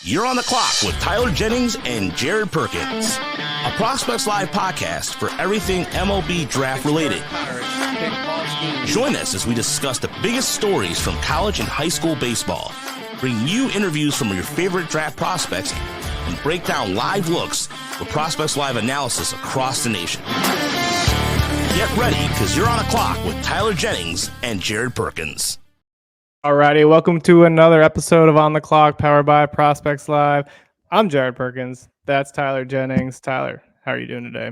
You're on the clock with Tyler Jennings and Jared Perkins, a Prospects Live podcast for everything MLB Draft related. Join us as we discuss the biggest stories from college and high school baseball, bring you interviews from your favorite draft prospects, and break down live looks with Prospects Live analysis across the nation. Get ready, because you're on the clock with Tyler Jennings and Jared Perkins. Alrighty, welcome to another episode of On the Clock, powered by Prospects Live. I'm Jared Perkins. That's Tyler Jennings. Tyler, how are you doing today?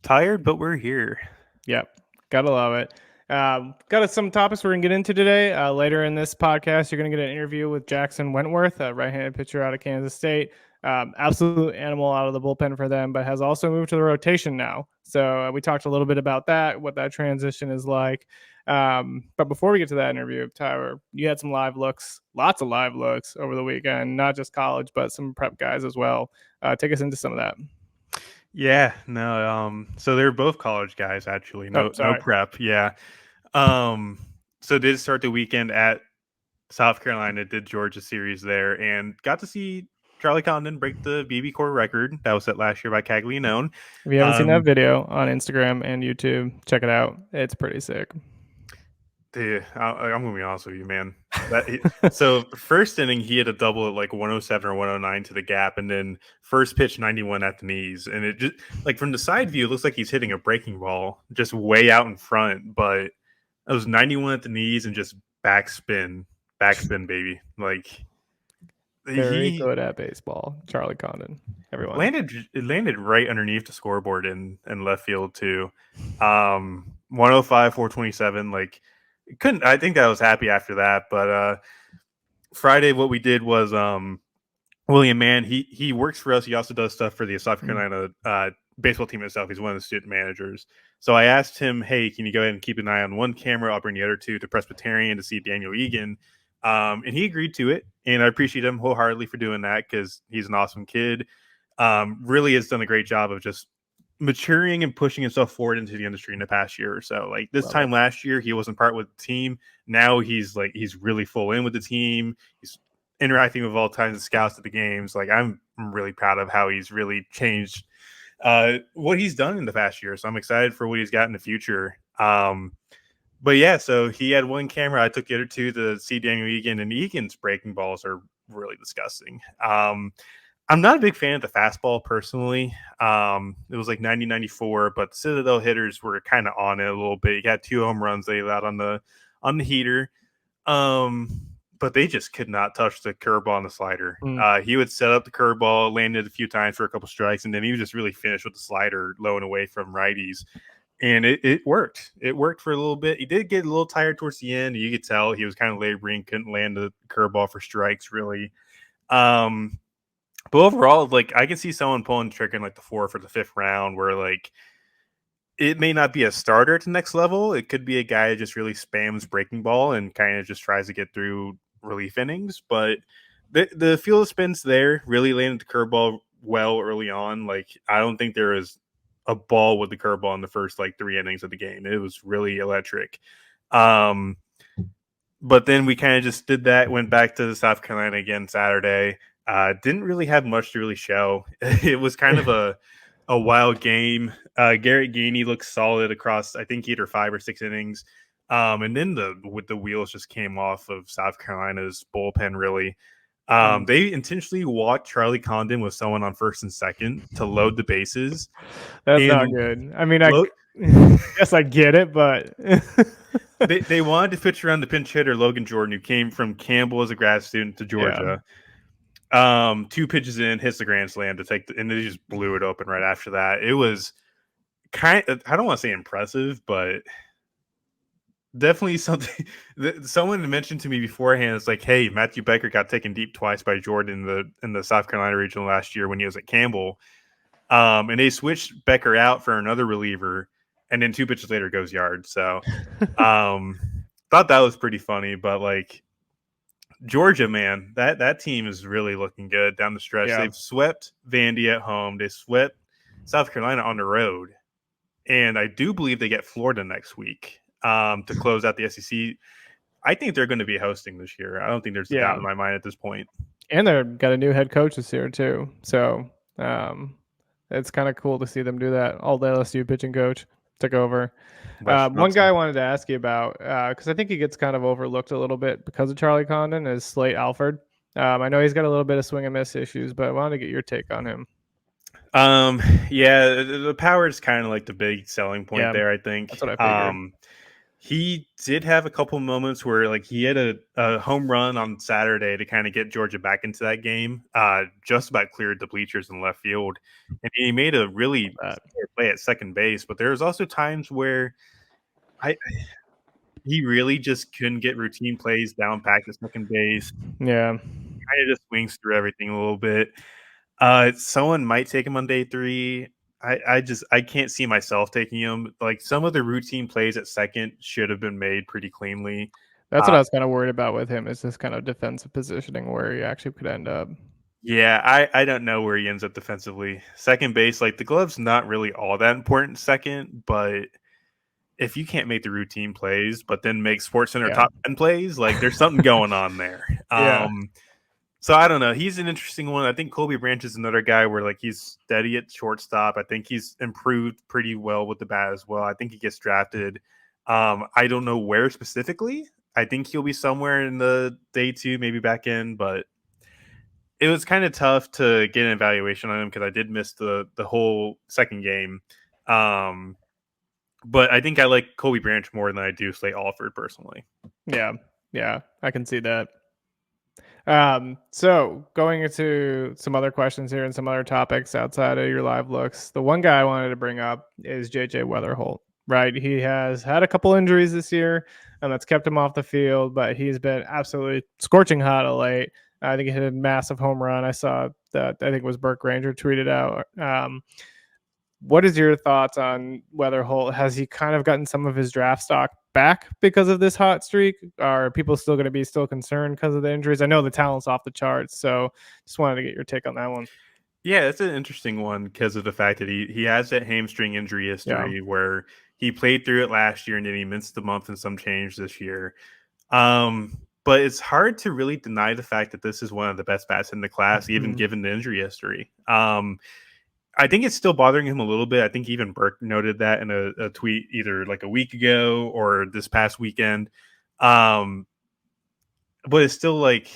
Tired, but we're here. Yep, gotta love it. Got some topics we're gonna get into today. Later in this podcast, you're gonna get an interview with Jackson Wentworth, a right-handed pitcher out of Kansas State. Absolute animal out of the bullpen for them, but has also moved to the rotation now. So we talked a little bit about that, what that transition is like. But before we get to that interview, Tyler, you had some live looks, lots of live looks over the weekend, not just college, but some prep guys as well. Take us into some of that. Yeah, no, so they're both college guys, actually. No prep. Yeah. So did start the weekend at South Carolina, did Georgia series there, and got to see Charlie Condon break the BB-Core record that was set last year by Caglianone. If you haven't seen that video on Instagram and YouTube, check it out. It's pretty sick. Dude, I'm gonna be honest with you, man. So first inning, he had a double at like 107 or 109 to the gap, and then first pitch 91 at the knees, and it just like from the side view, it looks like he's hitting a breaking ball just way out in front, but it was 91 at the knees and just backspin, baby. Like very good at baseball, Charlie Condon. Everyone landed right underneath the scoreboard in left field too. 105, 427, like. I think I was happy after that, but Friday what we did was William Mann, he works for us. He also does stuff for the South Carolina baseball team itself. He's one of the student managers. So I asked him, hey, can you go ahead and keep an eye on one camera? I'll bring the other two to Presbyterian to see Daniel Egan. And he agreed to it, and I appreciate him wholeheartedly for doing that because he's an awesome kid. Really has done a great job of just maturing and pushing himself forward into the industry in the past year or so. Like this time last year, he wasn't part with the team. Now he's really full in with the team. He's interacting with all kinds of scouts at the games. Like I'm really proud of how he's really changed what he's done in the past year. So I'm excited for what he's got in the future. But yeah, so he had one camera. I took the other two to see Daniel Egan, and Egan's breaking balls are really disgusting. I'm not a big fan of the fastball personally. It was like 90-94, but the Citadel hitters were kind of on it a little bit. You got 2 home runs they allowed on the heater. But they just could not touch the curveball and the slider. He would set up the curveball, landed a few times for a couple strikes, and then he would just really finish with the slider low and away from righties. And it worked. It worked for a little bit. He did get a little tired towards the end. You could tell he was kind of laboring, couldn't land the curveball for strikes really. But overall, like I can see someone pulling the trigger in like the 4th or the 5th round where like it may not be a starter at the next level. It could be a guy that just really spams breaking ball and kind of just tries to get through relief innings. But the field of spin's there, really landed the curveball well early on. Like I don't think there was a ball with the curveball in the first like 3 innings of the game. It was really electric. But then we kind of just did that, went back to South Carolina again Saturday. Didn't really have much to really show. It was kind of a wild game. Garrett Gainey looked solid across, I think, either 5 or 6 innings. And then the wheels just came off of South Carolina's bullpen, really. They intentionally walked Charlie Condon with someone on first and second to load the bases. That's not good. I mean, I guess I get it, but... they wanted to pitch around the pinch hitter, Logan Jordan, who came from Campbell as a grad student to Georgia. Yeah. 2 pitches in, hits the grand slam to take and they just blew it open right after that. It was kind of, I don't want to say impressive, but definitely something that someone mentioned to me beforehand. It's like, hey, Matthew Becker got taken deep twice by Jordan in the South Carolina regional last year when he was at Campbell. And they switched Becker out for another reliever, and then 2 pitches later goes yard. So thought that was pretty funny, but like Georgia, man, that team is really looking good down the stretch. Yeah. They've swept Vandy at home. They swept South Carolina on the road. And I do believe they get Florida next week to close out the SEC. I think they're going to be hosting this year. I don't think there's a doubt in my mind at this point. And they've got a new head coach this year too. So it's kind of cool to see them do that. All the LSU pitching coach took over. One guy I wanted to ask you about, because I think he gets kind of overlooked a little bit because of Charlie Condon, is Slate Alford. I know he's got a little bit of swing and miss issues, but I wanted to get your take on him. Yeah, the power is kind of like the big selling point there, I think. That's what I figured. He did have a couple moments where like he had a home run on Saturday to kind of get Georgia back into that game. Just about cleared the bleachers in left field. And he made a really play at second base, but there was also times where he really just couldn't get routine plays down back to second base. Yeah. Kind of just swings through everything a little bit. Someone might take him on day 3. I can't see myself taking him. Like some of the routine plays at second should have been made pretty cleanly. That's what I was kind of worried about with him, is this kind of defensive positioning where he actually could end up. Yeah, I don't know where he ends up defensively. Second base, like the glove's not really all that important second, but if you can't make the routine plays, but then make SportsCenter top 10 plays, like there's something going on there. So I don't know. He's an interesting one. I think Colby Branch is another guy where like he's steady at shortstop. I think he's improved pretty well with the bat as well. I think he gets drafted. I don't know where specifically. I think he'll be somewhere in the day 2, maybe back in, but it was kind of tough to get an evaluation on him because I did miss the whole second game. But I think I like Colby Branch more than I do Slate Alford personally. Yeah, I can see that. So going into some other questions here and some other topics outside of your live looks, the one guy I wanted to bring up is JJ Weatherholt, right? He has had a couple injuries this year and that's kept him off the field, but he's been absolutely scorching hot of late. I think he hit a massive home run. I saw that, I think it was Burke Ranger tweeted out. What is your thoughts on Weatherholt? Has he kind of gotten some of his draft stock back because of this hot streak? Are people still going to be concerned because of the injuries? I know the talent's off the charts, so just wanted to get your take on that one. Yeah, that's an interesting one because of the fact that he has that hamstring injury history where he played through it last year and then he missed the month and some change this year. But it's hard to really deny the fact that this is one of the best bats in the class, even given the injury history. I think it's still bothering him a little bit. I think even Burke noted that in a tweet either like a week ago or this past weekend. But it's still like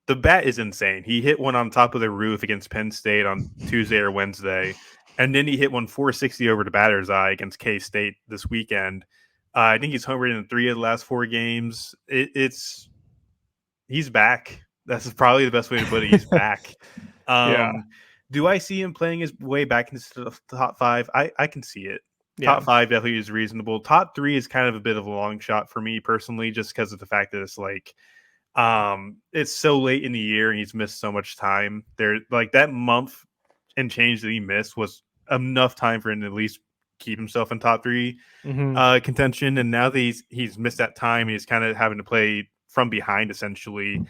the bat is insane. He hit one on top of the roof against Penn State on Tuesday or Wednesday. And then he hit one 460 over the batter's eye against KState this weekend. I think he's homered in 3 of the last 4 games. He's back. That's probably the best way to put it. He's back. Do I see him playing his way back into the top 5? I can see it. Top 5 definitely is reasonable. Top 3 is kind of a bit of a long shot for me personally, just because of the fact that it's like it's so late in the year and he's missed so much time. There, like that month and change that he missed was enough time for him to at least keep himself in top 3 contention. And now that he's missed that time, he's kind of having to play from behind essentially.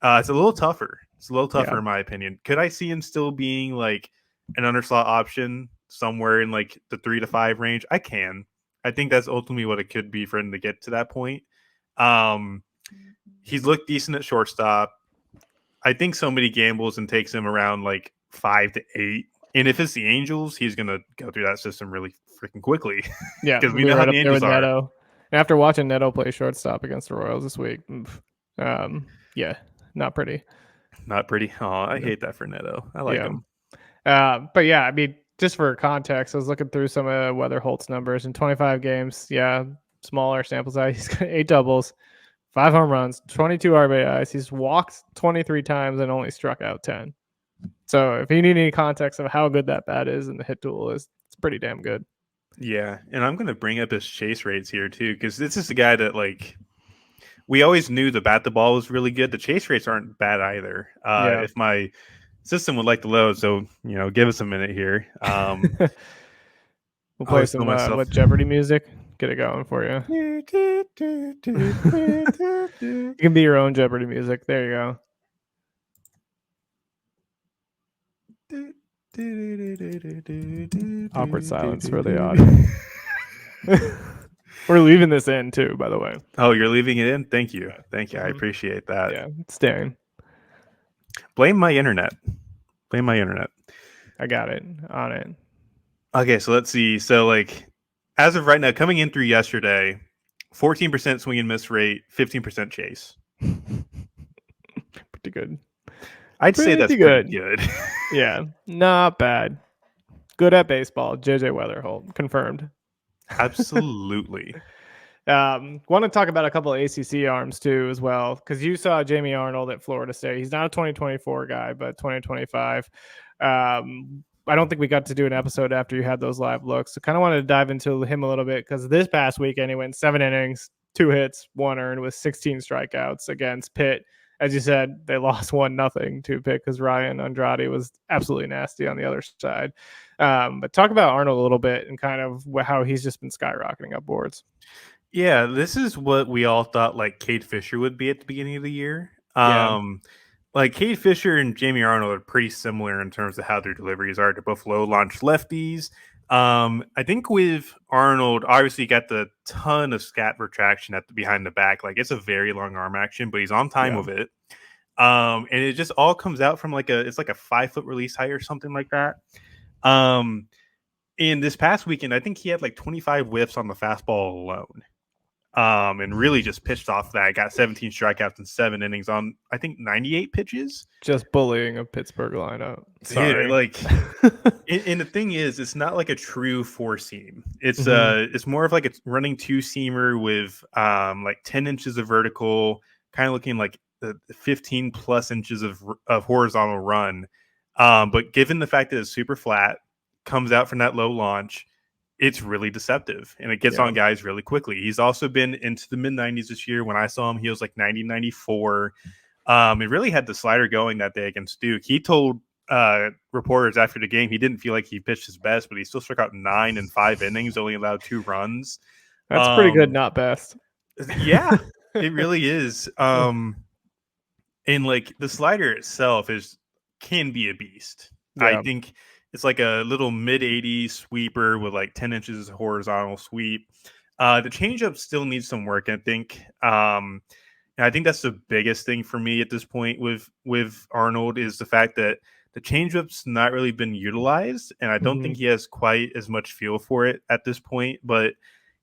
It's a little tougher. It's a little tougher in my opinion. Could I see him still being like an underslot option somewhere in like the 3 to 5 range? I can. I think that's ultimately what it could be for him to get to that point. He's looked decent at shortstop. I think somebody gambles and takes him around like 5 to 8. And if it's the Angels, he's going to go through that system really freaking quickly. Yeah. Because we know how the Angels are. Neto. And after watching Neto play shortstop against the Royals this week, not pretty. Not pretty. Oh, I hate that for Neto. I like him. But yeah, I mean, just for context, I was looking through some of Weatherholt's numbers in 25 games. Yeah, smaller sample size. He's got 8 doubles, 5 home runs, 22 RBIs. He's walked 23 times and only struck out 10. So if you need any context of how good that bat is and the hit tool is, it's pretty damn good. Yeah, and I'm going to bring up his chase rates here too, because this is a guy that like we always knew the bat the ball was really good. The chase rates aren't bad either. If my system would like to load, so give us a minute here. We'll play some with Jeopardy music. Get it going for you. You can be your own Jeopardy music. There you go. Awkward silence for the audience. We're leaving this in too, by the way. Oh, you're leaving it in? Thank you. I appreciate that. Yeah, it's staying. Blame my internet. Blame my internet. I got it on it. Okay, so let's see. So, like, as of right now, coming in through yesterday, 14% swing and miss rate, 15% chase. Pretty good. I'd say that's pretty good. Yeah, not bad. Good at baseball. JJ Weatherholt confirmed. Absolutely. Want to talk about a couple of ACC arms too as well, because you saw Jamie Arnold at Florida State. He's not a 2024 guy, but 2025. I don't think we got to do an episode after you had those live looks. So kind of wanted to dive into him a little bit, because this past weekend he went 7 innings, 2 hits, 1 earned with 16 strikeouts against Pitt. As you said, they lost 1-0 to Pitt because Ryan Andrade was absolutely nasty on the other side. But talk about Arnold a little bit and kind of how he's just been skyrocketing up boards. Yeah, this is what we all thought like Cade Fisher would be at the beginning of the year. Like Cade Fisher and Jamie Arnold are pretty similar in terms of how their deliveries are. They're both low launch lefties. I think with Arnold, obviously got the ton of scat retraction at the behind the back. Like it's a very long arm action, but he's on time with it. And it just all comes out from it's like a 5-foot release height or something like that. In this past weekend, I think he had like 25 whiffs on the fastball alone. And really just pitched off that. Got 17 strikeouts in 7 innings on, I think, 98 pitches. Just bullying a Pittsburgh lineup. Sorry. And the thing is, it's not like a true 4-seam. It's more of like a running 2-seamer with like 10 inches of vertical, kind of looking like 15 plus inches of horizontal run. But given the fact that it's super flat, comes out from that low launch, it's really deceptive, and it gets on guys really quickly. He's also been into the mid-90s this year. When I saw him, he was like 90, 94. It really had the slider going that day against Duke. He told reporters after the game he didn't feel like he pitched his best, but he still struck out 9 in 5 innings, only allowed 2 runs. That's pretty good, not best. Yeah, it really is. And like the slider itself can be a beast. Yeah. I think it's like a little mid-80s sweeper with like 10 inches of horizontal sweep. The changeup still needs some work, I think. And I think that's the biggest thing for me at this point with Arnold is the fact that the changeup's not really been utilized, and I don't think he has quite as much feel for it at this point. But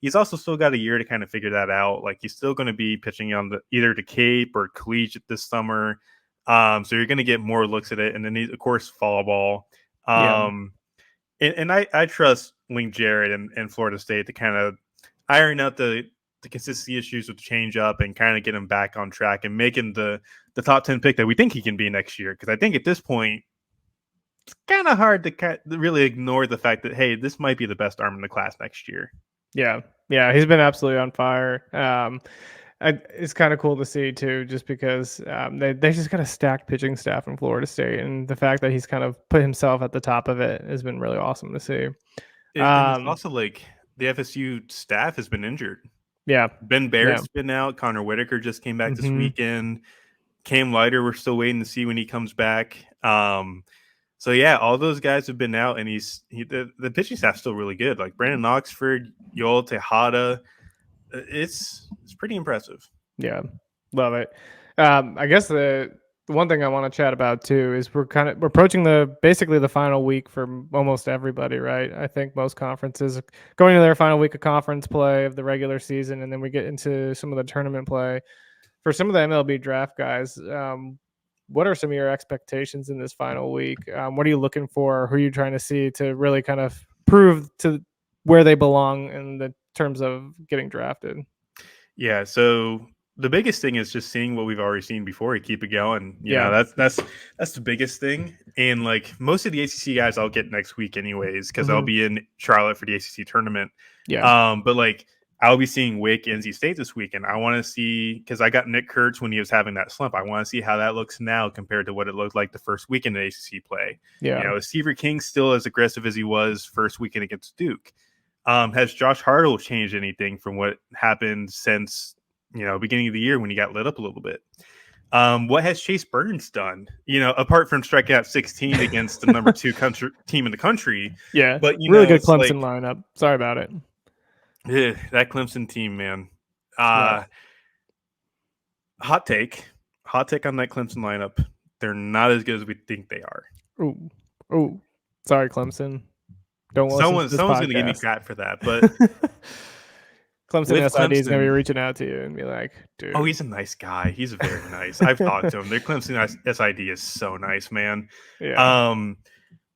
he's also still got a year to kind of figure that out. Like he's still going to be pitching on either the Cape or Collegiate this summer. So you're going to get more looks at it, and then of course fall ball. And I trust Link Jarrett and Florida State to kind of iron out the consistency issues with the change-up and kind of get him back on track and make him the top 10 pick that we think he can be next year. Because I think at this point, it's kind of hard to really ignore the fact that, hey, this might be the best arm in the class next year. Yeah, he's been absolutely on fire. It's kind of cool to see too, just because they just got a stacked pitching staff in Florida State, and the fact that he's kind of put himself at the top of it has been really awesome to see. It's also like the FSU staff has been injured. Yeah, Ben Barrett's been out. Connor Whitaker just came back this weekend. Cam Leiter, we're still waiting to see when he comes back. So yeah, all those guys have been out, and the pitching staff's still really good. Like Brandon Oxford, Yoel Tejada. It's pretty impressive. Yeah, love it. I guess the one thing I want to chat about too is we're approaching basically the final week for almost everybody, right? I think most conferences going to their final week of conference play of the regular season, and then we get into some of the tournament play. For some of the MLB draft guys, what are some of your expectations in this final week? What are you looking for? Who are you trying to see to really kind of prove to where they belong in the terms of getting drafted? Yeah, so the biggest thing is just seeing what we've already seen before and keep it going. You know, that's the biggest thing. And like most of the ACC guys I'll get next week anyways, because I'll be in Charlotte for the ACC tournament. Yeah. But like I'll be seeing Wake, NC State this weekend. I want to see, because I got Nick Kurtz when he was having that slump. I want to see how that looks now compared to what it looked like the first weekend of ACC play. Yeah. You know, is Seaver King still as aggressive as he was first weekend against Duke? Has Josh Hartle changed anything from what happened since, beginning of the year when he got lit up a little bit? What has Chase Burns done? Apart from striking out 16 against the number 2 team in the country. Yeah, but really good Clemson lineup. Sorry about it. Yeah, that Clemson team, man. Hot take on that Clemson lineup. they're not as good as we think they are. Oh, sorry, Clemson. Don't listen to this Someone's going to give me crap for that, but Clemson with SID is going to be Clemson, reaching out to you and be like, dude. oh, he's a nice guy. He's very nice. I've talked to him. Their Clemson SID is so nice, man. Yeah.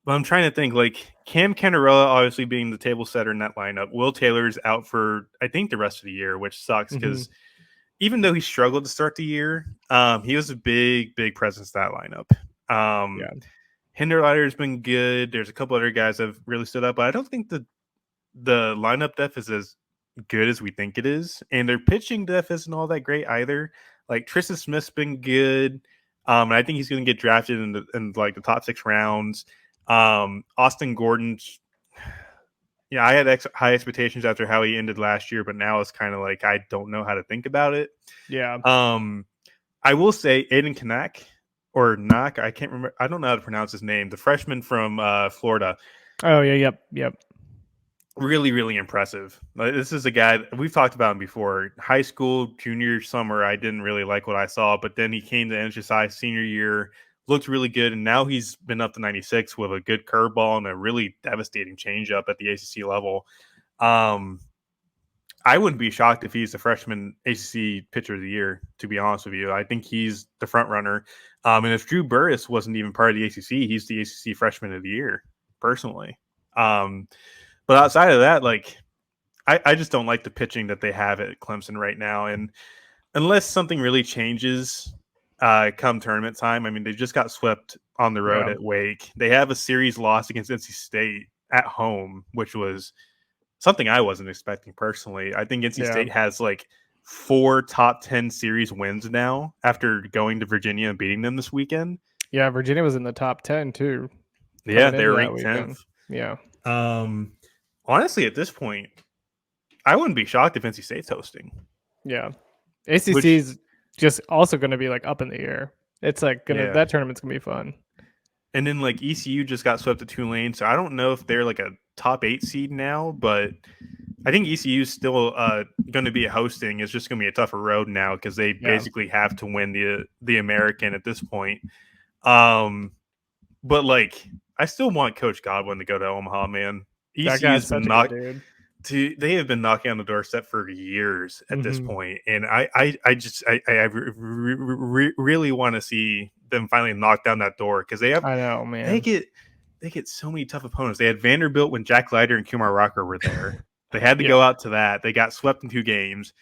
But I'm trying to think, like, Cam Cannarella obviously being the table setter in that lineup. Will Taylor's out for, I think, the rest of the year, which sucks because even though he struggled to start the year, he was a big presence in that lineup. Hinderleiter's been good. There's a couple other guys that have really stood up, but I don't think the lineup depth is as good as we think it is. And their pitching depth isn't all that great either. Like, Tristan Smith's been good. And I think he's going to get drafted in like the top 6 rounds. Austin Gordon's, I had high expectations after how he ended last year, but now it's kind of like I don't know how to think about it. Yeah. I will say Aiden Kanak or Knock, I can't remember. I don't know how to pronounce his name. The freshman from Florida. Oh yeah, yep. Really, really impressive. This is a guy we've talked about him before. High school, junior, summer, I didn't really like what I saw, but then he came to NHSI senior year, looked really good, and now he's been up to 96 with a good curveball and a really devastating changeup at the ACC level. I wouldn't be shocked if he's the freshman ACC pitcher of the year, to be honest with you. I think he's the front runner. And if Drew Burris wasn't even part of the ACC, he's the ACC freshman of the year, personally. But outside of that, like, I just don't like the pitching that they have at Clemson right now. And unless something really changes come tournament time, I mean, they just got swept on the road at Wake. They have a series loss against NC State at home, which was something I wasn't expecting personally. I think NC State has like 4 top 10 series wins now after going to Virginia and beating them this weekend. Yeah, Virginia was in the top 10 too. Yeah, they were ranked 10th. Yeah. Honestly, at this point, I wouldn't be shocked if NC State's hosting. Yeah. ACC is just also going to be like up in the air. It's like that tournament's going to be fun. And then like ECU just got swept to Tulane, so I don't know if they're like a top 8 seed now, but I think ECU is still going to be hosting. It's just going to be a tougher road now because they basically have to win the American at this point. But like, I still want Coach Godwin to go to Omaha, man. ECU's been they have been knocking on the doorstep for years at this point, and I really want to see them finally knock down that door because they have. I know, man. They get so many tough opponents. They had Vanderbilt when Jack Leiter and Kumar Rocker were there. They had to go out to that. They got swept in 2 games.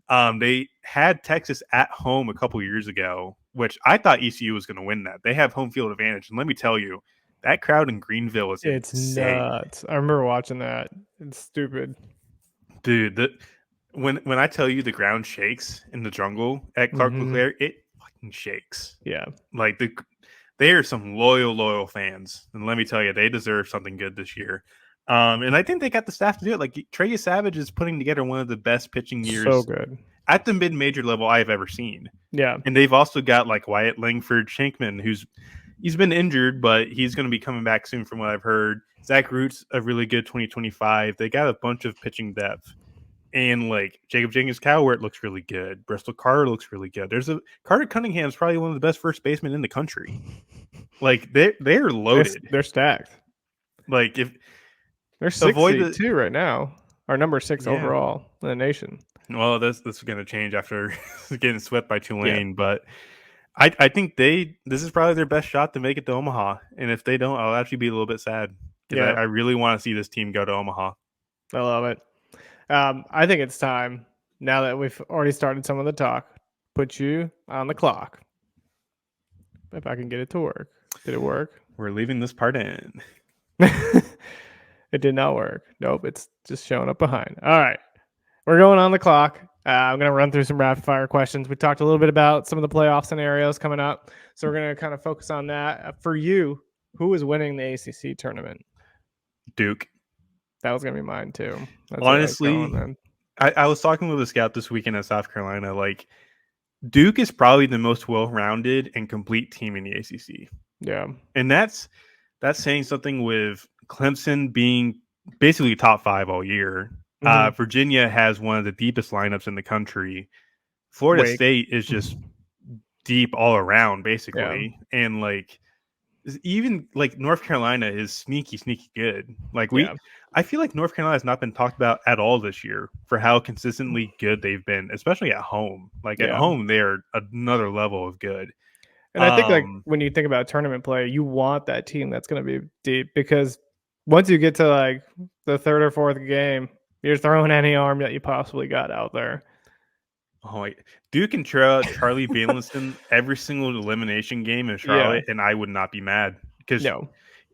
They had Texas at home a couple years ago, which I thought ECU was going to win that. They have home field advantage, and let me tell you, that crowd in Greenville is insane. Nuts. I remember watching that. It's stupid. Dude, when I tell you the ground shakes in the jungle at Clark LeClaire, it fucking shakes. Yeah. Like they are some loyal fans. And let me tell you, they deserve something good this year. And I think they got the staff to do it. Like Trey Savage is putting together one of the best pitching years so good at the mid-major level I've ever seen. Yeah. And they've also got like Wyatt Langford Shankman, he's been injured, but he's going to be coming back soon from what I've heard. Zach Root's a really good 2025. They got a bunch of pitching depth. And like Jacob Jenkins Cowart looks really good. Bristol Carter looks really good. Carter Cunningham's probably one of the best first basemen in the country. Like they're loaded. They're stacked. Like if they're 6 too right now. Our number 6 overall in the nation. Well, this is going to change after getting swept by Tulane, but I think this is probably their best shot to make it to Omaha. And if they don't, I'll actually be a little bit sad because I really want to see this team go to Omaha. I love it. I think it's time, now that we've already started some of the talk, put you on the clock. If I can get it to work. Did it work? We're leaving this part in. It did not work. Nope, it's just showing up behind. All right. We're going on the clock. I'm going to run through some rapid fire questions. We talked a little bit about some of the playoff scenarios coming up, so we're going to kind of focus on that. For you, who is winning the ACC tournament? Duke. That was going to be mine too. That's honestly, I was talking with a scout this weekend at South Carolina. Like, Duke is probably the most well-rounded and complete team in the ACC. Yeah. And that's saying something with Clemson being basically top 5 all year. Virginia has one of the deepest lineups in the country. Florida State is just deep all around, basically. And like even like North Carolina is sneaky good. Like I feel like North Carolina has not been talked about at all this year for how consistently good they've been, especially at home. Like at home, they're another level of good. And I think like when you think about tournament play, you want that team that's going to be deep, because once you get to like the third or fourth game, you're throwing any arm that you possibly got out there. Oh, Duke can throw out Charlie Condon every single elimination game in Charlotte, and I would not be mad, because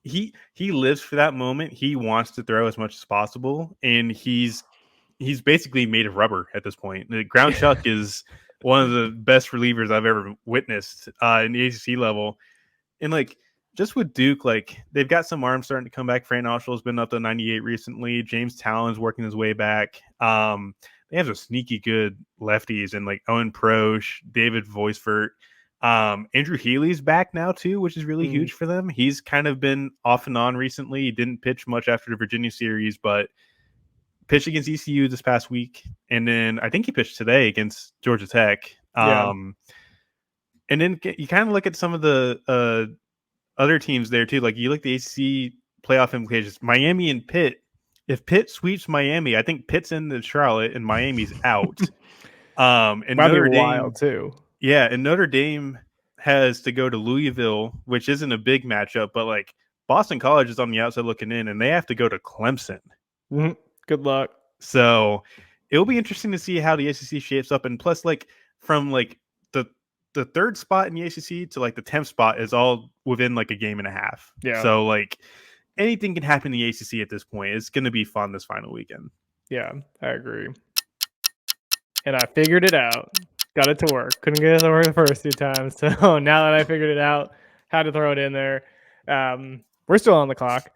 he lives for that moment. He wants to throw as much as possible, and he's basically made of rubber at this point. The ground chuck is one of the best relievers I've ever witnessed in the ACC level. And like just with Duke, like they've got some arms starting to come back. Fran Oshal's been up to 98 recently. James Talon's working his way back. They have some sneaky good lefties, and like Owen Prosch, David Voisfert. Andrew Healy's back now too, which is really huge for them. He's kind of been off and on recently. He didn't pitch much after the Virginia series, but pitched against ECU this past week, and then I think he pitched today against Georgia Tech. And then you kind of look at some of the other teams there too. Like you look at the ACC playoff implications. Miami and Pitt. If Pitt sweeps Miami, I think Pitt's in the Charlotte and Miami's out. And Notre Dame, wild too. Yeah, and Notre Dame has to go to Louisville, which isn't a big matchup, but like Boston College is on the outside looking in, and they have to go to Clemson. Mm-hmm. Good luck. So it'll be interesting to see how the ACC shapes up. And plus, like from like the third spot in the ACC to like the 10th spot is all within like a game and a half. Yeah. So like anything can happen in the ACC at this point. It's going to be fun this final weekend. Yeah, I agree. And I figured it out. Got it to work. Couldn't get it to work the first 2 times. So now that I figured it out, had to throw it in there. We're still on the clock.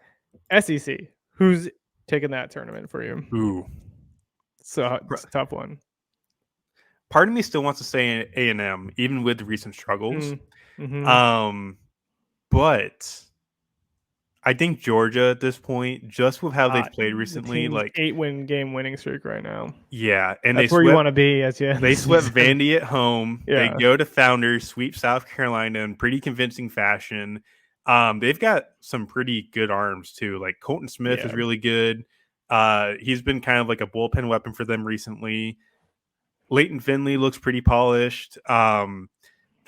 SEC. Who's taking that tournament for you? Ooh. So it's a tough one. Part of me still wants to say A&M, even with the recent struggles. But I think Georgia at this point, just with how they've played recently, like 8-win game winning streak right now. Yeah, and that's where you want to be They swept Vandy at home. Yeah. They go to Founders, sweep South Carolina in pretty convincing fashion. They've got some pretty good arms too. Like Colton Smith is really good. He's been kind of like a bullpen weapon for them recently. Leighton Finley looks pretty polished. Trying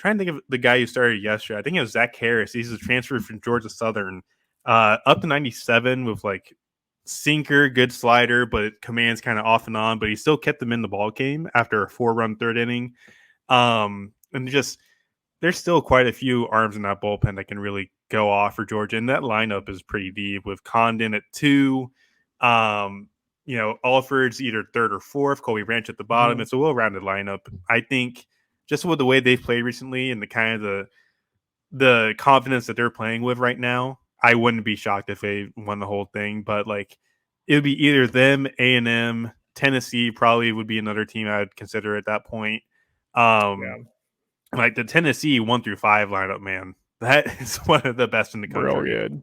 to think of the guy who started yesterday. I think it was Zach Harris. He's a transfer from Georgia Southern. Up to 97 with like sinker, good slider, but it commands kind of off and on. But he still kept them in the ball game after a 4-run third inning. And just there's still quite a few arms in that bullpen that can really go off for Georgia. And that lineup is pretty deep with Condon at 2. Alford's either third or fourth, Colby Ranch at the bottom. It's a well-rounded lineup. I think just with the way they've played recently and the kind of the confidence that they're playing with right now, I wouldn't be shocked if they won the whole thing. But like it would be either them, A&M, Tennessee probably would be another team I would consider at that point. Like the Tennessee 1 through 5 lineup, man, that is one of the best in the country. Real good.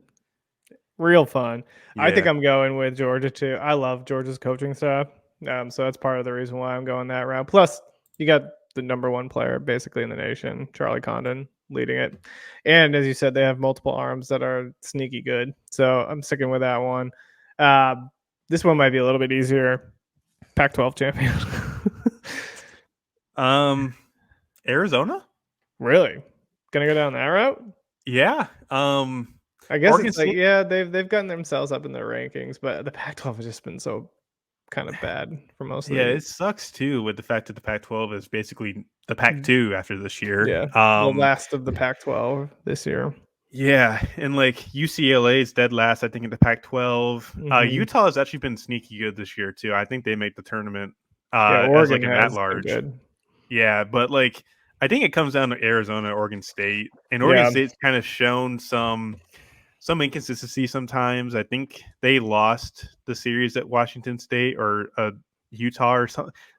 Real fun. Yeah. I think I'm going with Georgia too. I love Georgia's coaching staff. So that's part of the reason why I'm going that route. Plus, you got the number 1 player basically in the nation, Charlie Condon, leading it. And as you said, they have multiple arms that are sneaky good. So I'm sticking with that one. This one might be a little bit easier. Pac-12 champion. Arizona? Really? Gonna go down that route? Yeah. I guess Oregon it's like, they've gotten themselves up in their rankings, but the Pac-12 has just been so kind of bad for most of them. Yeah, it sucks too with the fact that the Pac-12 is basically the Pac-2 after this year. Yeah, the last of the Pac-12 this year. Yeah, and like UCLA is dead last, I think, in the Pac-12. Utah has actually been sneaky good this year too. I think they make the tournament as like an at-large. Yeah, but like I think it comes down to Arizona, Oregon State, and Oregon State's kind of shown some inconsistency sometimes. I think they lost the series at Washington State or Utah or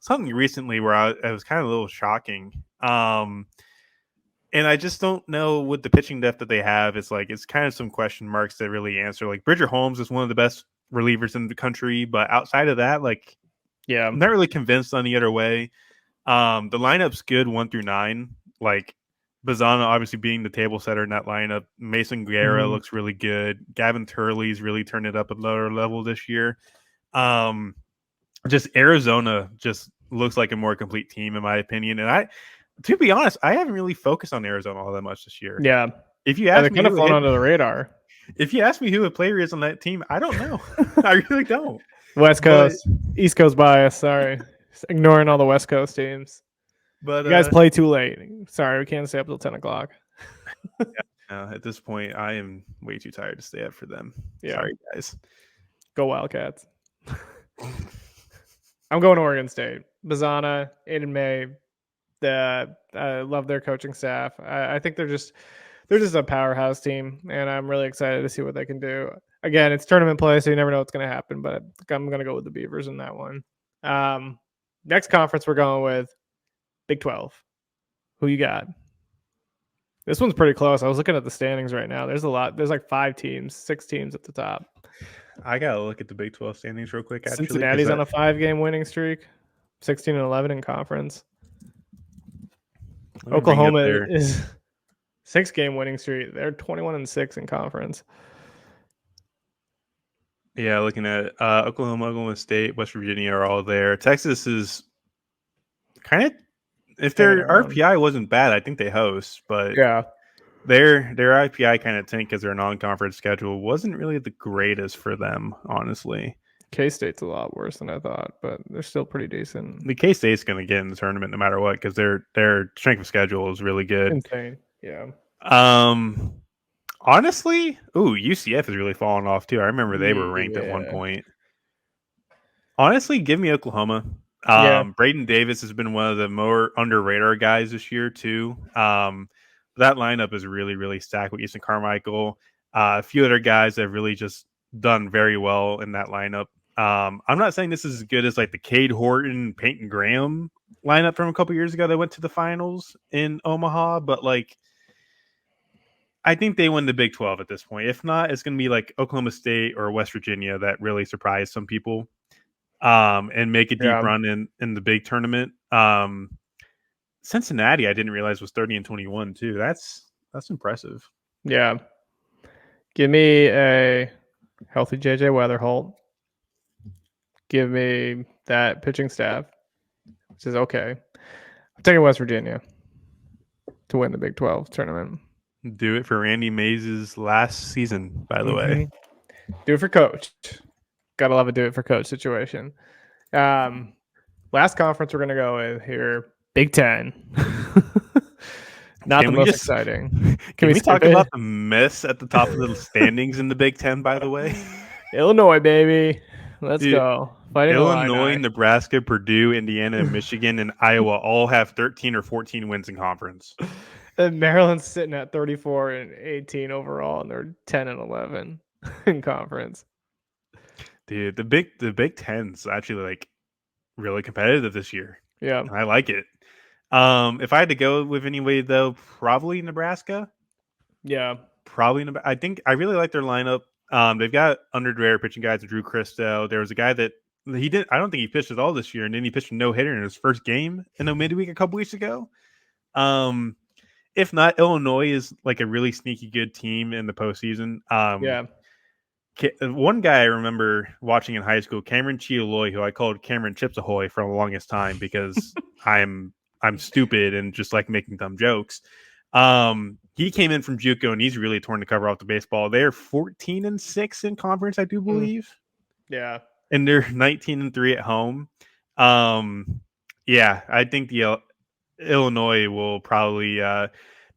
something recently where it was kind of a little shocking. And I just don't know with the pitching depth that they have. It's kind of some question marks that really answer. Like Bridger Holmes is one of the best relievers in the country, but outside of that, I'm not really convinced on the other way. The lineup's good 1 through 9. Like Bazana obviously being the table setter in that lineup. Mason Guerra looks really good. Gavin Turley's really turned it up at lower level this year. Just Arizona just looks like a more complete team in my opinion. And to be honest, I haven't really focused on Arizona all that much this year. Yeah. If you ask they're me, kind of flown under the radar. If you ask me who a player is on that team, I don't know. I really don't. West Coast, East Coast bias. Sorry, ignoring all the West Coast teams. But you guys play too late. Sorry, we can't stay up till 10 o'clock. At this point, I am way too tired to stay up for them. Yeah. Sorry, guys. Go Wildcats. I'm going to Oregon State. Bazana, Aiden May. I love their coaching staff. I think they're just a powerhouse team, and I'm really excited to see what they can do. Again, it's tournament play, so you never know what's going to happen, but I'm going to go with the Beavers in that one. Next conference we're going with, Big 12. Who you got? This one's pretty close. I was looking at the standings right now. There's a lot. There's like 6 teams at the top. I got to look at the Big 12 standings real quick. Actually, Cincinnati's on a 5-game winning streak, 16-11 in conference. Oklahoma is 6-game winning streak. They're 21-6 in conference. Yeah, looking at Oklahoma State, West Virginia are all there. Texas is kind of, if their RPI wasn't bad, I think they host, but yeah, their RPI kind of tanked because their non-conference schedule wasn't really the greatest for them, honestly. KState's a lot worse than I thought, but they're still pretty decent. The KState's going to get in the tournament no matter what because their strength of schedule is really good. Insane, yeah. Honestly, UCF is really falling off too. I remember they were ranked at one point. Honestly, give me Oklahoma. Braden Davis has been one of the more under radar guys this year too. That lineup is really, really stacked with Easton Carmichael. A few other guys that have really just done very well in that lineup. I'm not saying this is as good as like the Cade Horton, Peyton Graham lineup from a couple years ago that went to the finals in Omaha, but like I think they win the Big 12 at this point. If not, it's going to be like Oklahoma State or West Virginia that really surprise some people and make a deep run in the big tournament. Cincinnati, I didn't realize was 30-21 too. That's impressive. Yeah. Give me a healthy JJ Weatherholt. Give me that pitching staff, which is okay. I'm taking West Virginia to win the Big 12 tournament. Do it for Randy Mays' last season, by the way. Do it for coach. Gotta love a do it for coach situation. Last conference we're gonna go with here, Big 10. Not the most exciting. Can we talk about the mess at the top of the standings in the Big 10, by the way? Illinois, baby. Let's go. Fighting Illinois, Nebraska, Purdue, Indiana, and Michigan, and Iowa all have 13 or 14 wins in conference. And Maryland's sitting at 34-18 overall, and they're 10-11 in conference. Dude, the Big 10's actually like really competitive this year. Yeah, and I like it. If I had to go with anybody though, probably Nebraska. Yeah, probably. I think I really like their lineup. They've got under pitching guys, Drew Christo. There was a guy that he didn't. I don't think he pitched at all this year, and then he pitched a no-hitter in his first game in the midweek a couple weeks ago. If not, Illinois is like a really sneaky good team in the postseason. One guy I remember watching in high school, Cameron Chialoy, who I called Cameron Chips Ahoy for the longest time because I'm stupid and just like making dumb jokes. He came in from JUCO and he's really torn the cover off the baseball. They're 14-6 in conference, I do believe. Yeah, and they're 19-3 at home. I think the Illinois will probably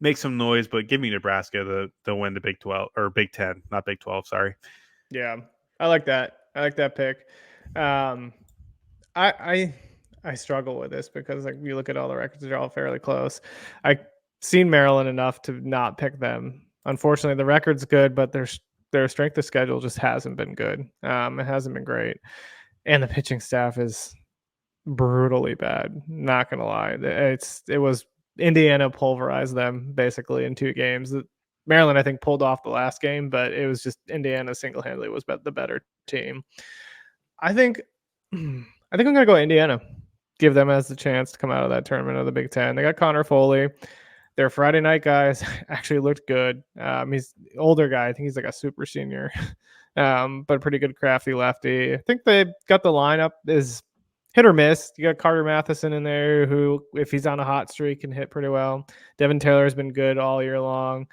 make some noise, but give me Nebraska to win the Big 12 or Big 10, not Big 12. Sorry. Yeah, I like that. I like that pick. I struggle with this because like you look at all the records, they're all fairly close. I've seen Maryland enough to not pick them. Unfortunately, the record's good, but their strength of schedule just hasn't been good. It hasn't been great, and the pitching staff is brutally bad. Not gonna lie, it was Indiana pulverized them basically in 2 games. Maryland, I think, pulled off the last game, but it was just Indiana single-handedly was the better team. I think I'm gonna go Indiana. Give them as the chance to come out of that tournament of the Big 10. They got Connor Foley. Their Friday night guys actually looked good. He's the older guy. I think he's like a super senior, but a pretty good crafty lefty. I think they got the lineup is hit or miss. You got Carter Matheson in there who, if he's on a hot streak, can hit pretty well. Devin Taylor has been good all year long.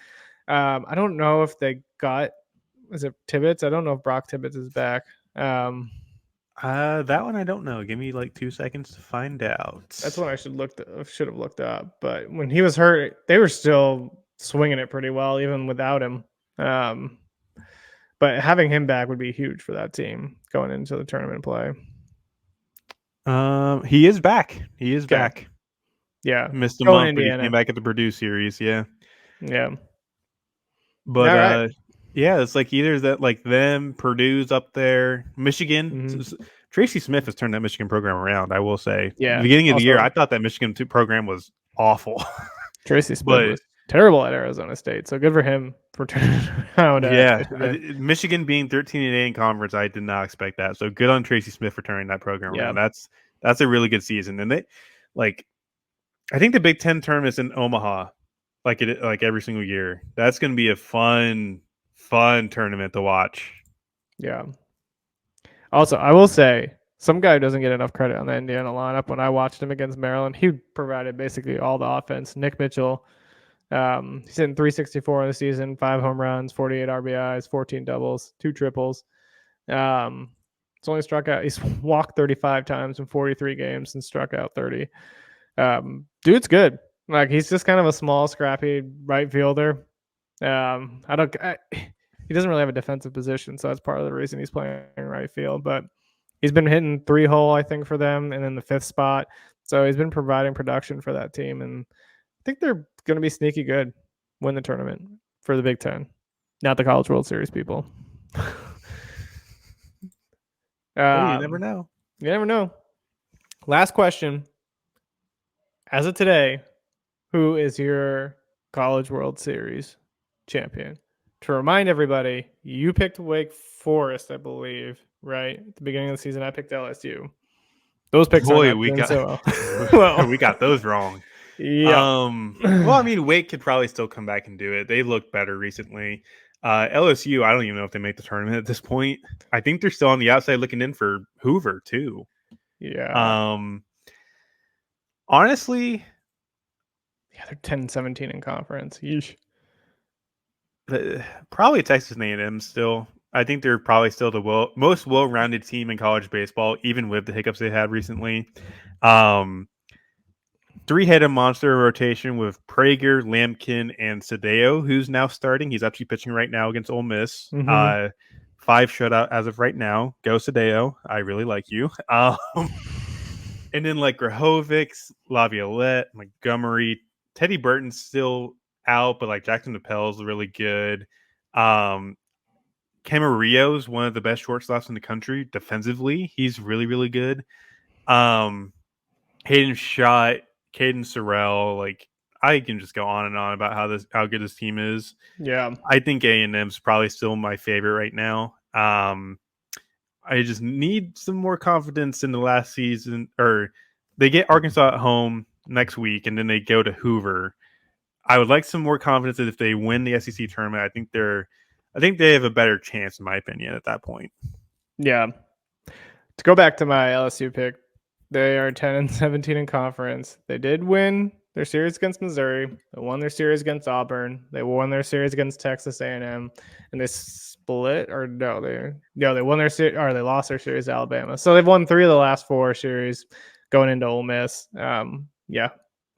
I don't know if they got, is it Tibbetts? I don't know if Brock Tibbetts is back. That one I don't know. Give me like 2 seconds to find out. That's what I should have looked up. But when he was hurt, they were still swinging it pretty well, even without him. But having him back would be huge for that team going into the tournament play. He is back. He is back. Yeah, missed a month, but he came back at the Purdue series. Yeah. But right. yeah, it's like either that, like them, Purdue's up there, Michigan. Mm-hmm. Tracy Smith has turned that Michigan program around. I will say, yeah. At the beginning of the year, I thought that Michigan program was awful. Tracy Smith was terrible at Arizona State, so good for him for turning around. Yeah, Michigan being 13-8 in conference, I did not expect that. So good on Tracy Smith for turning that program around. That's a really good season, and they like. I think the Big Ten tournament's in Omaha, like every single year. That's going to be a fun tournament to watch. Yeah. Also, I will say, some guy who doesn't get enough credit on the Indiana lineup. When I watched him against Maryland, he provided basically all the offense. Nick Mitchell, he's hitting 364 in the season, 5 home runs, 48 RBIs, 14 doubles, 2 triples. He's only struck out. He's walked 35 times in 43 games and struck out 30. Dude's good. Like, he's just kind of a small, scrappy right fielder. He doesn't really have a defensive position, so that's part of the reason he's playing right field. But he's been hitting 3-hole, I think, for them, and then the 5th spot. So he's been providing production for that team, and I think they're going to be sneaky good, win the tournament for the Big Ten, not the College World Series people. Hey, you never know. You never know. Last question. As of today, who is your College World Series champion? To remind everybody, you picked Wake Forest, I believe, right? At the beginning of the season, I picked LSU. Those picks we got those wrong. Yeah. Well, I mean, Wake could probably still come back and do it. They looked better recently. LSU, I don't even know if they make the tournament at this point. I think they're still on the outside looking in for Hoover too. Yeah. Honestly, yeah, they're 10-17 in conference. Yeesh. Probably Texas A&M still. I think they're probably still the most well-rounded team in college baseball, even with the hiccups they had recently. 3-headed monster rotation with Prager, Lampkin, and Sadeo, who's now starting. He's actually pitching right now against Ole Miss. Mm-hmm. 5 shutout as of right now. Go Sadeo. I really like you. And then like Grahovics, Laviolette, Montgomery, Teddy Burton's still out, but like Jackson Appel's really good. Camarillo's one of the best shortstops in the country defensively. He's really, really good. Hayden Schott, Caden Sorrell, like I can just go on and on about how good this team is. Yeah. I think A&M's probably still my favorite right now. I just need some more confidence in the last season, or they get Arkansas at home next week and then they go to Hoover. I would like some more confidence that if they win the SEC tournament, I think they have a better chance, in my opinion, at that point. Yeah. To go back to my LSU pick, they are 10-17 in conference. They did win their series against Missouri. They won their series against Auburn. They won their series against Texas A&M, and they split they won their series, or they lost their series to Alabama. So they've won 3 of the last 4 series going into Ole Miss. Yeah,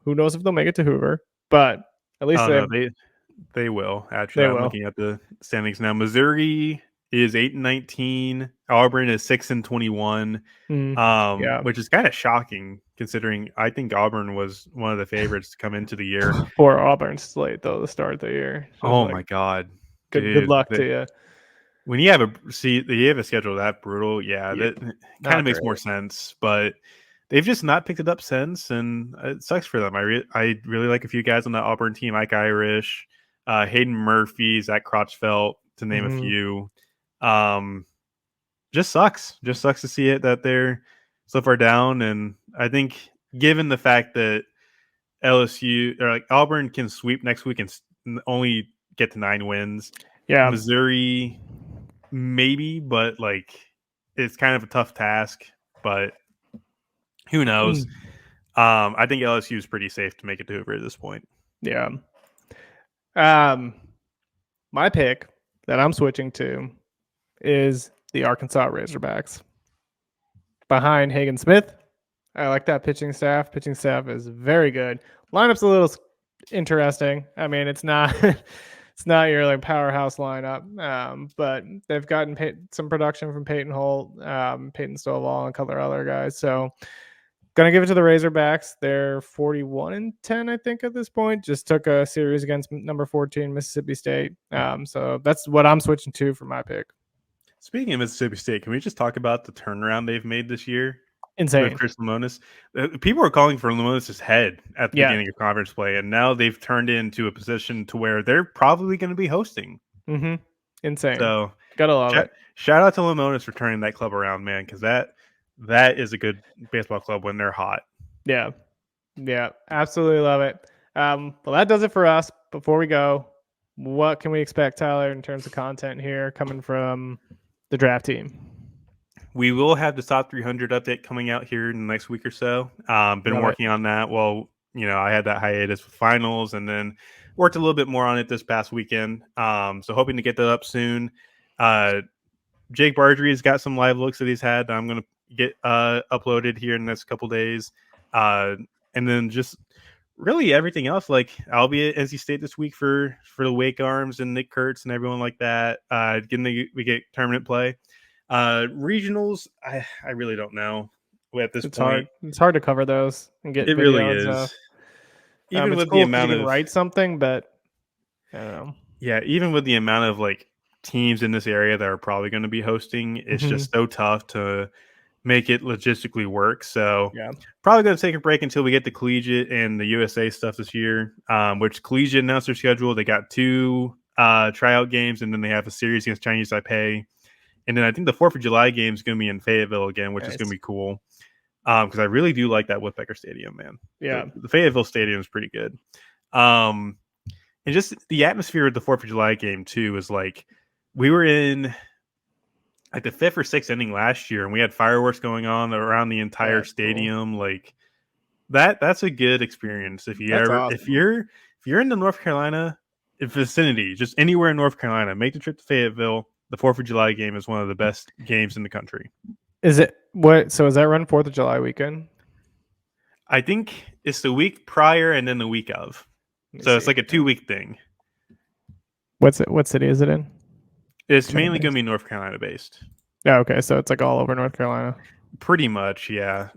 who knows if they'll make it to Hoover, but at least they will. Actually, I'm looking at the standings now. Missouri is 8-19. Auburn is 6-21. Which is kind of shocking considering I think Auburn was one of the favorites to come into the year. Poor Auburn slate though to start the year. So my God. Good luck to you. When you have a schedule that brutal, that kind of makes more sense. But they've just not picked it up since, and it sucks for them. I really like a few guys on that Auburn team, Mike Irish, Hayden Murphy, Zach Crotchfeld, to name a few. Just sucks to see it that they're so far down. And I think given the fact that LSU or like Auburn can sweep next week and only get to 9 wins. Yeah. Missouri, maybe, but like it's kind of a tough task. But who knows? I think LSU is pretty safe to make it to Hoover at this point. Yeah. My pick that I'm switching to is the Arkansas Razorbacks. Behind Hagen Smith, I like that pitching staff. Pitching staff is very good. Lineup's a little interesting. I mean, it's not it's not your like powerhouse lineup, but they've gotten some production from Peyton Holt, Peyton Stovall, and a couple of other guys. So, gonna give it to the Razorbacks. They're 41-10, I think, at this point. Just took a series against number 14 Mississippi State. So that's what I'm switching to for my pick. Speaking of Mississippi State, can we just talk about the turnaround they've made this year? Insane. With Chris Lemonis. People were calling for Lemonis' head at the beginning of conference play, and now they've turned into a position to where they're probably going to be hosting. Mm-hmm. Insane. So gotta love it. Shout out to Lemonis for turning that club around, man, because that is a good baseball club when they're hot. Yeah, absolutely love it. Well, that does it for us. Before we go, what can we expect, Tyler, in terms of content here coming from the draft team? We will have the top 300 update coming out here in the next week or so. Been working on that. Well, I had that hiatus with finals and then worked a little bit more on it this past weekend. So hoping to get that up soon. Jake Bardry has got some live looks that he's had that I'm going to get uploaded here in the next couple days. And then just really everything else. Like I'll be at NC State this week for the Wake Arms and Nick Kurtz and everyone like that. We get tournament play. Regionals, I really don't know at this point. It's hard to cover those and get. It really is. Even with cool the amount you can of write something, but I don't know. Yeah, even with the amount of like teams in this area that are probably going to be hosting, it's just so tough to make it logistically work. So probably going to take a break until we get the collegiate and the USA stuff this year. Which collegiate announced their schedule. They got 2 tryout games, and then they have a series against Chinese Taipei. And then I think the 4th of July game is going to be in Fayetteville again, which is going to be cool. Because I really do like that Woodpecker Stadium, man. Yeah. The Fayetteville Stadium is pretty good. And just the atmosphere of the 4th of July game, too, is like we were in like the 5th or 6th inning last year, and we had fireworks going on around the entire stadium. Cool. Like that's a good experience. If you're in the North Carolina vicinity, just anywhere in North Carolina, make the trip to Fayetteville. The 4th of July game is one of the best games in the country. Is it what? So is that run 4th of July weekend? I think it's the week prior and then the week of. So it's like a 2-week thing. What city is it in? It's mainly going to be North Carolina based. Yeah, okay. So it's like all over North Carolina. Pretty much, yeah.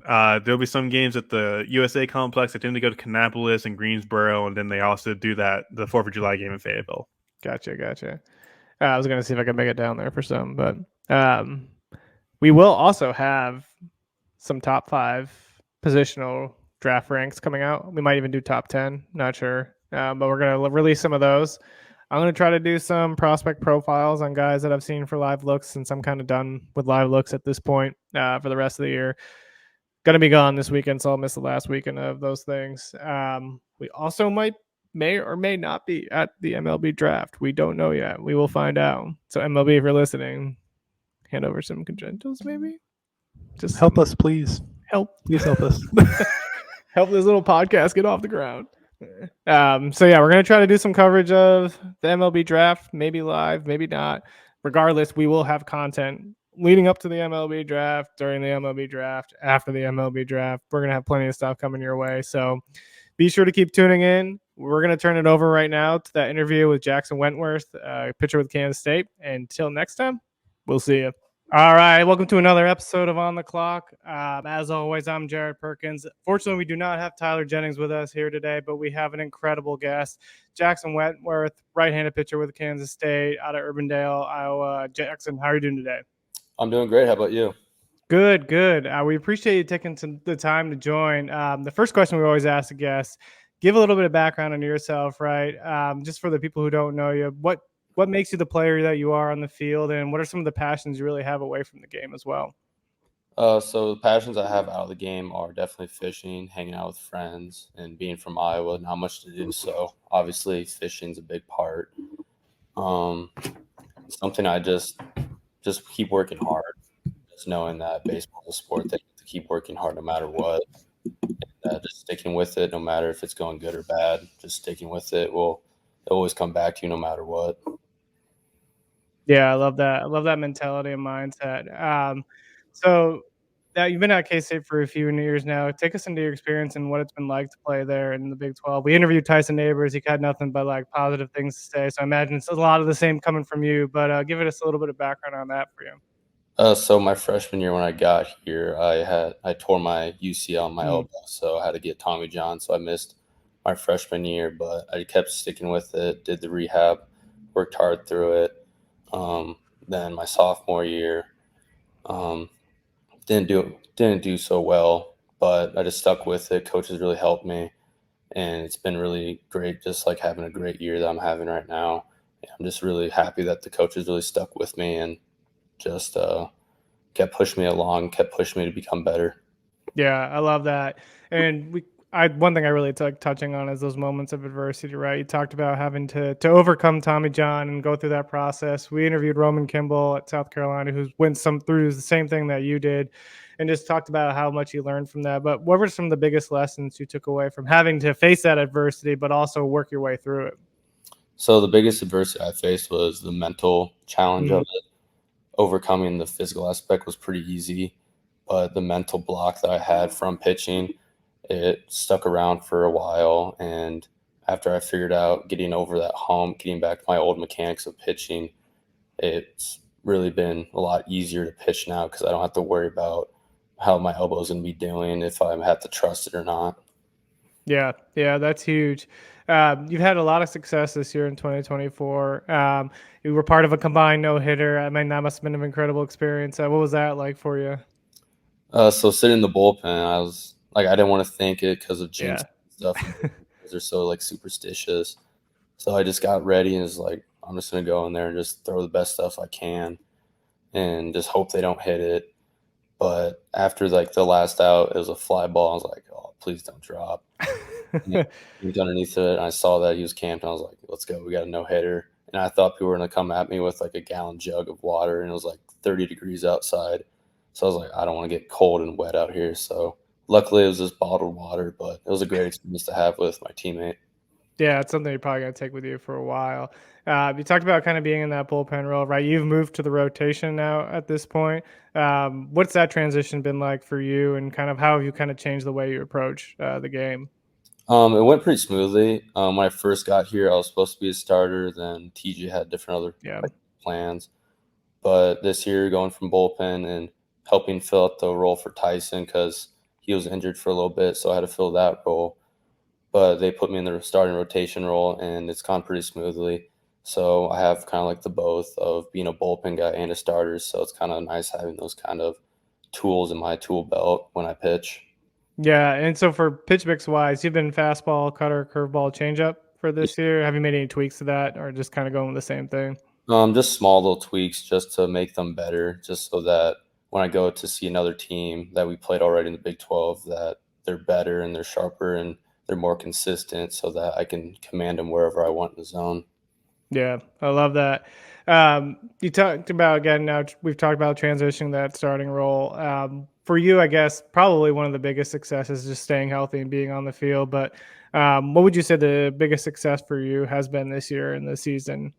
There'll be some games at the USA complex. I think they go to Kannapolis and Greensboro, and then they also do the 4th of July game in Fayetteville. Gotcha. I was going to see if I could make it down there for some, but we will also have some top 5 positional draft ranks coming out. We might even do top 10, not sure, but we're going to release some of those. I'm going to try to do some prospect profiles on guys that I've seen for live looks, since I'm kind of done with live looks at this point for the rest of the year. Going to be gone this weekend, so I'll miss the last weekend of those things. We also may or may not be at the MLB Draft. We don't know yet. We will find out. So MLB, if you're listening, hand over some congenials, maybe. Just help us, please. Please help us. Help this little podcast get off the ground. So yeah, we're gonna try to do some coverage of the MLB Draft, maybe live, maybe not. Regardless, we will have content leading up to the MLB Draft, during the MLB Draft, after the MLB Draft. We're gonna have plenty of stuff coming your way. So be sure to keep tuning in. We're going to turn it over right now to that interview with Jackson Wentworth, pitcher with Kansas State. Until next time, we'll see you. All right. Welcome to another episode of On the Clock. As always, I'm Jared Perkins. Fortunately, we do not have Tyler Jennings with us here today, but we have an incredible guest, Jackson Wentworth, right-handed pitcher with Kansas State out of Urbandale, Iowa. Jackson, how are you doing today? I'm doing great. How about you? Good. We appreciate you taking the time to join. The first question we always ask the guests, give a little bit of background on yourself, right? Just for the people who don't know you, what makes you the player that you are on the field, and what are some of the passions you really have away from the game as well? So the passions I have out of the game are definitely fishing, hanging out with friends, and being from Iowa, not much to do. So obviously fishing's a big part. Something I just keep working hard, just knowing that baseball is a sport that you have to keep working hard no matter what. Just sticking with it, no matter if it's going good or bad. Just sticking with it will always come back to you no matter what. Yeah, I love that. I love that mentality and mindset. So that you've been at K-State for a few years now. Take us into your experience and what it's been like to play there in the Big 12. We interviewed Tyson Neighbors. He had nothing but like positive things to say. So I imagine it's a lot of the same coming from you, but give us a little bit of background on that for you. So my freshman year when I got here, I tore my UCL on my elbow, so I had to get Tommy John. So I missed my freshman year, but I kept sticking with it, did the rehab, worked hard through it. Then my sophomore year, didn't do so well, but I just stuck with it. Coaches really helped me, and it's been really great, just like having a great year that I'm having right now. I'm just really happy that the coaches really stuck with me and just kept pushing me along, kept pushing me to become better. Yeah, I love that. And one thing I really took touching on is those moments of adversity, right? You talked about having to overcome Tommy John and go through that process. We interviewed Roman Kimball at South Carolina, who went through the same thing that you did, and just talked about how much you learned from that. But what were some of the biggest lessons you took away from having to face that adversity, but also work your way through it? So the biggest adversity I faced was the mental challenge of it. Overcoming the physical aspect was pretty easy, but the mental block that I had from pitching, it stuck around for a while. And after I figured out getting over that hump, getting back to my old mechanics of pitching, it's really been a lot easier to pitch now because I don't have to worry about how my elbow is going to be doing, if I have to trust it or not. Yeah, that's huge. You've had a lot of success this year in 2024. You were part of a combined no-hitter. I mean, that must have been an incredible experience. What was that like for you? So sitting in the bullpen, I was like, I didn't want to think it because of jinx and stuff. Because they're so like superstitious. So I just got ready and was like, I'm just going to go in there and just throw the best stuff I can and just hope they don't hit it. But after like the last out, it was a fly ball. I was like, oh, please don't drop. He was underneath it, and I saw that he was camped. And I was like, let's go. We got a no-hitter. And I thought people were going to come at me with like a gallon jug of water, and it was like 30 degrees outside. So I was like, I don't want to get cold and wet out here. So luckily it was just bottled water, but it was a great experience to have with my teammate. Yeah, it's something you're probably going to take with you for a while. You talked about kind of being in that bullpen role, right? You've moved to the rotation now at this point. What's that transition been like for you, and kind of how have you kind of changed the way you approach the game? It went pretty smoothly. When I first got here, I was supposed to be a starter. Then TJ had different other plans. But this year, going from bullpen and helping fill out the role for Tyson because he was injured for a little bit, so I had to fill that role. But they put me in the starting rotation role, and it's gone pretty smoothly. So I have kind of like the both of being a bullpen guy and a starter. So it's kind of nice having those kind of tools in my tool belt when I pitch. Yeah, and so for pitch mix wise, you've been fastball, cutter, curveball, changeup for this year. Have you made any tweaks to that, or just kind of going with the same thing? Just small little tweaks just to make them better, just so that when I go to see another team that we played already in the Big 12, that they're better and they're sharper and they're more consistent, so that I can command them wherever I want in the zone. Yeah, I love that. You talked about, again, now we've talked about transitioning that starting role. For you, I guess probably one of the biggest successes is just staying healthy and being on the field. But what would you say the biggest success for you has been this year in the season?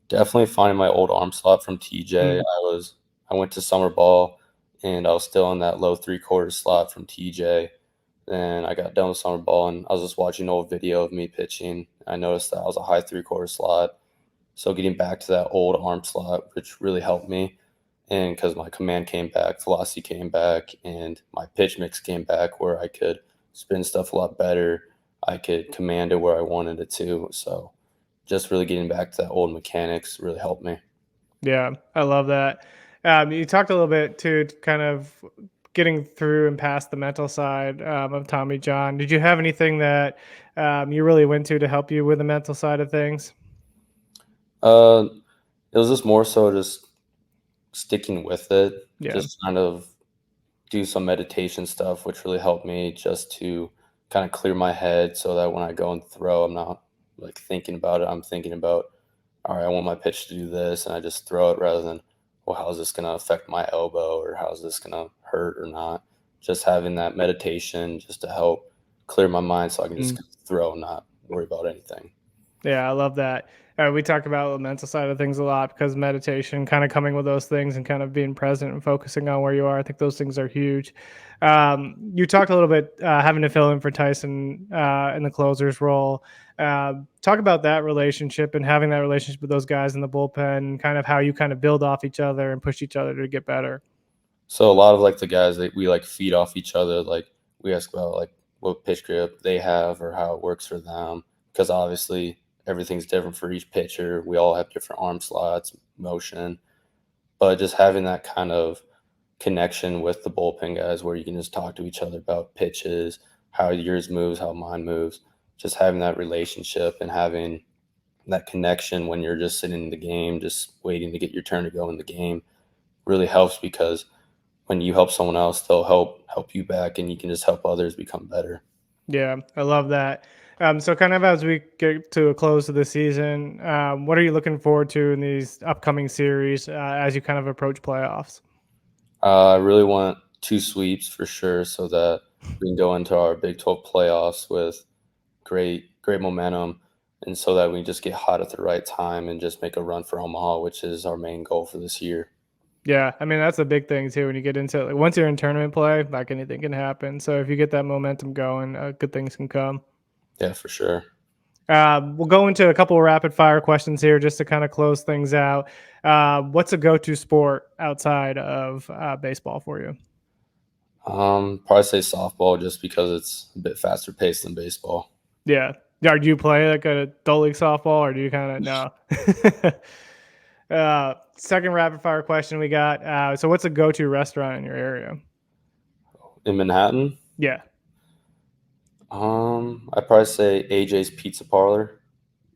Definitely finding my old arm slot from TJ. I went to summer ball and I was still in that low 3/4 slot from TJ. Then I got done with summer ball and I was just watching an old video of me pitching. I noticed that I was a high 3/4 slot. So getting back to that old arm slot, which really helped me. And because my command came back, velocity came back, and my pitch mix came back where I could spin stuff a lot better. I could command it where I wanted it to. So just really getting back to that old mechanics really helped me. Yeah, I love that. You talked a little bit too, kind of getting through and past the mental side of Tommy John. Did you have anything that you really went to help you with the mental side of things? It was just more so just sticking with it, just kind of do some meditation stuff, which really helped me just to kind of clear my head so that when I go and throw, I'm not like thinking about it. I'm thinking about, all right, I want my pitch to do this, and I just throw it rather than, well, how is this going to affect my elbow, or how is this going to hurt or not? Just having that meditation just to help clear my mind so I can just throw and not worry about anything. Yeah, I love that. We talk about the mental side of things a lot because meditation, kind of coming with those things and kind of being present and focusing on where you are. I think those things are huge. You talked a little bit having to fill in for Tyson in the closer's role. Talk about that relationship and having that relationship with those guys in the bullpen, kind of how you kind of build off each other and push each other to get better. So a lot of like the guys that we like feed off each other. Like we ask about like what pitch grip they have or how it works for them, because obviously everything's different for each pitcher. We all have different arm slots, motion, but just having that kind of connection with the bullpen guys where you can just talk to each other about pitches, how yours moves, how mine moves, just having that relationship and having that connection when you're just sitting in the game, just waiting to get your turn to go in the game really helps, because when you help someone else, they'll help you back, and you can just help others become better. Yeah, I love that. So kind of as we get to a close of the season, what are you looking forward to in these upcoming series as you kind of approach playoffs? I really want 2 sweeps for sure so that we can go into our Big 12 playoffs with great momentum, and so that we just get hot at the right time and just make a run for Omaha, which is our main goal for this year. Yeah, I mean, that's a big thing too when you get into it. Like, once you're in tournament play, like anything can happen. So if you get that momentum going, good things can come. Yeah, for sure. We'll go into a couple of rapid fire questions here just to kind of close things out. What's a go-to sport outside of baseball for you? Probably say softball, just because it's a bit faster paced than baseball. Yeah. Do you play like a adult league softball, or do you kind of no? Second rapid fire question we got. So what's a go-to restaurant in your area? In Manhattan? Yeah. I'd probably say AJ's Pizza Parlor.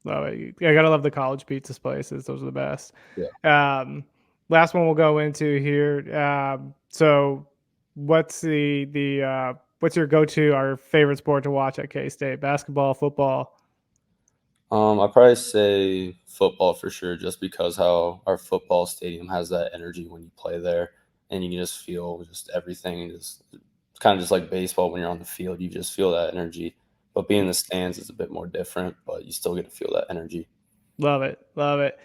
Love it. I gotta love the college pizza places. Those are the best. Yeah. Last one we'll go into here. So what's what's your go-to, our favorite sport to watch at KState? Basketball, football? I'd probably say football for sure, just because how our football stadium has that energy when you play there, and you can just feel just everything. It's kind of just like baseball. When you're on the field, you just feel that energy. But being in the stands is a bit more different, but you still get to feel that energy. Love it. Love it.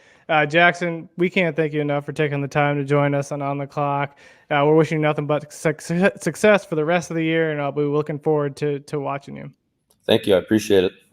Jackson, we can't thank you enough for taking the time to join us on the Clock. We're wishing you nothing but success for the rest of the year, and I'll be looking forward to watching you. Thank you. I appreciate it.